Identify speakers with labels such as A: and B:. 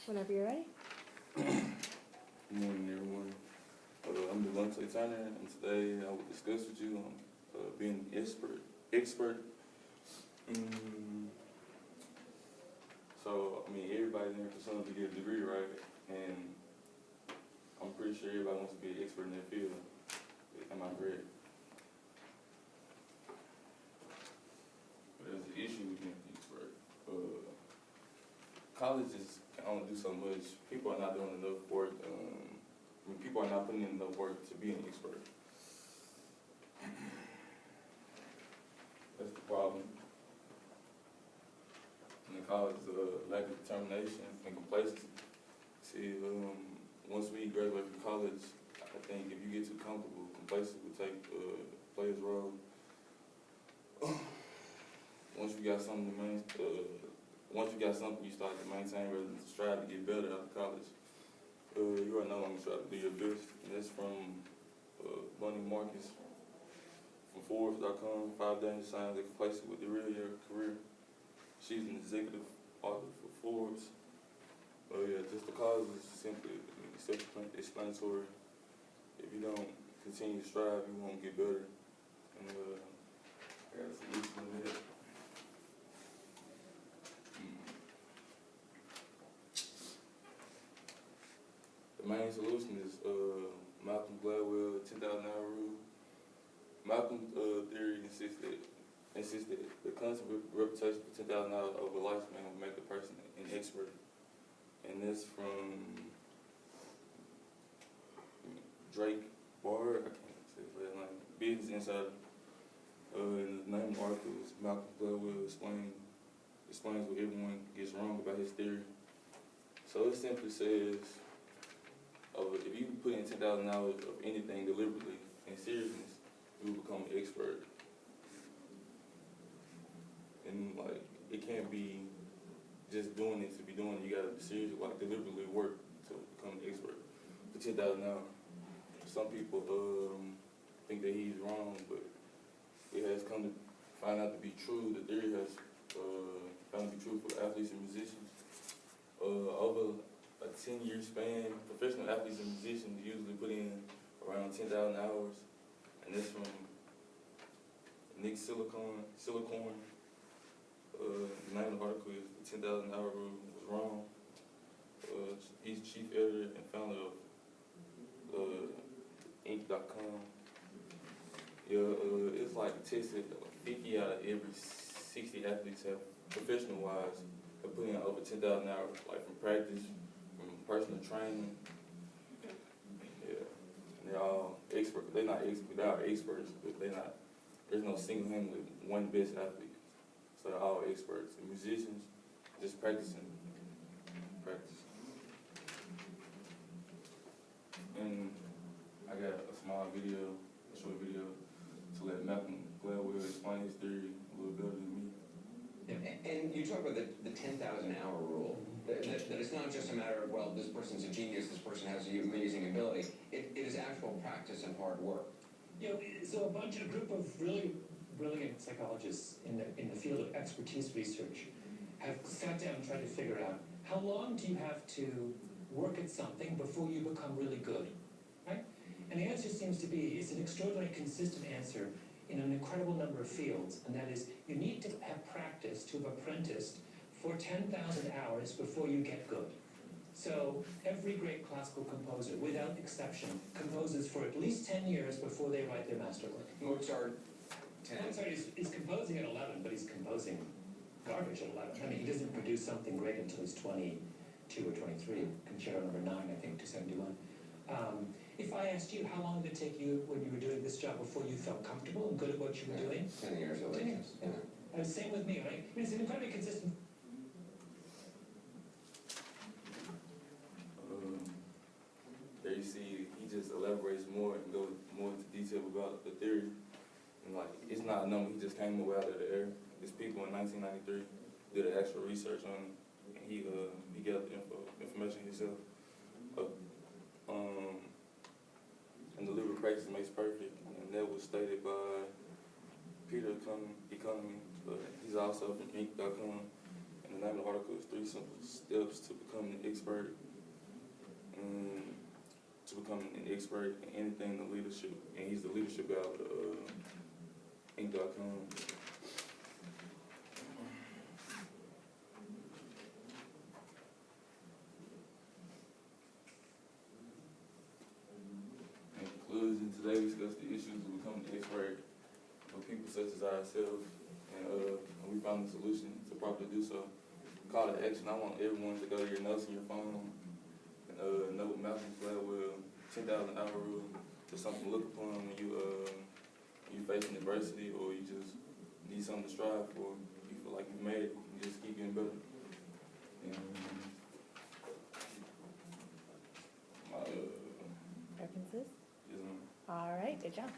A: Whenever you're ready.
B: Good morning, everyone. I'm Devante, and today I will discuss with you on being an expert. Mm, so, everybody in there pursuing to get a degree, right? And I'm pretty sure everybody wants to be an expert in their field. Am I correct? But there's an issue with being an expert. Colleges can only do so much. People are not doing enough work. People are not putting in enough work to be an expert. That's the problem. In the college, lack of determination and complacency. See, once we graduate from college, I think if you get too comfortable, complacency will play its role. Once you got something you start to maintain rather than strive to get better out of college. You are no longer trying to do your best. And that's from Bunny Marcus from Forbes.com, 5 Dangerous Signs that Complacency will derail your career. She's an executive author for Forbes. Just the cause is simply self-explanatory. If you don't continue to strive, you won't get better. And I got a solution to that. The main solution is Malcolm Gladwell 10,000 hour rule. Malcolm's theory insists that the constant repetition for 10,000 hours over a lifespan will make the person an expert. And that's from Drake Bard, I can't say his last name, Business Insider. And the name of the article is Malcolm Gladwell explains what everyone gets wrong about his theory. So it simply says, if you put in 10,000 hours of anything deliberately and seriousness, you will become an expert. And it can't be just doing it to be doing it. You gotta seriously, deliberately work to become an expert for 10,000 hours. Some people think that he's wrong, but it has come to find out to be true. The theory has found to be true for athletes and musicians. Over a 10-year span, professional athletes and musicians usually put in around 10,000 hours, and this from Nick Silicon. The name of the article is The 10,000 Hour Rule Was Wrong. He's chief editor and founder of Inc.com. It's tested 50 out of every 60 athletes have, professional-wise, have put in over 10,000 hours, from practice, from personal training. Yeah, and they're all experts. They're not experts. They are experts, but there's no single-handedly one best athlete. So they're all experts. And musicians, just practice. And I got a short video, to let Malcolm Gladwell explain his theory a little better than me.
C: And you talk about the 10,000 hour rule, that it's not just a matter of, well, this person's a genius, this person has an amazing ability. It is actual practice and hard work.
D: So a group of really brilliant psychologists in the field of expertise research have sat down and tried to figure out how long do you have to work at something before you become really good, right? And the answer seems to be, it's an extraordinarily consistent answer in an incredible number of fields, and that is, you need to have practice, to have apprenticed for 10,000 hours before you get good. So every great classical composer, without exception, composes for at least 10 years before they write their masterwork.
C: Mozart, 10.
D: Mozart is composing at 11, but he's composing garbage at 11. He doesn't produce something great until he's 22 or 23. Concerto number 9, I think, 271. If I asked you, how long did it take you when you were doing this job before you felt comfortable and good at what you were doing?
C: 10 years or 10 years. Yeah.
D: And same with me, right? It's an incredibly consistent.
B: There you see, he just elaborates more and goes more into detail about the theory. And it's not a number he just came up out of the air. It's people in 1993 did an actual research on it, and he gathered the information himself. And deliberate practice makes perfect, and that was stated by Peter Economy. He's also from Inc.com, and The name of the article is 3 Simple Steps to Becoming an Expert. To becoming an expert in anything in leadership. And he's the leadership guy of Inc.com. In conclusion, today we discussed the issues of becoming an expert for people such as ourselves. And we found a solution to properly do so. Call to action. I want everyone to go to your notes in your phone and note Malcolm Gladwell 10,000 hour rule. Just something to look upon when you facing adversity or you just need something to strive for. You feel like you've made it, you just keep getting better. And,
A: References?
B: yes, ma'am.
A: All right, good job.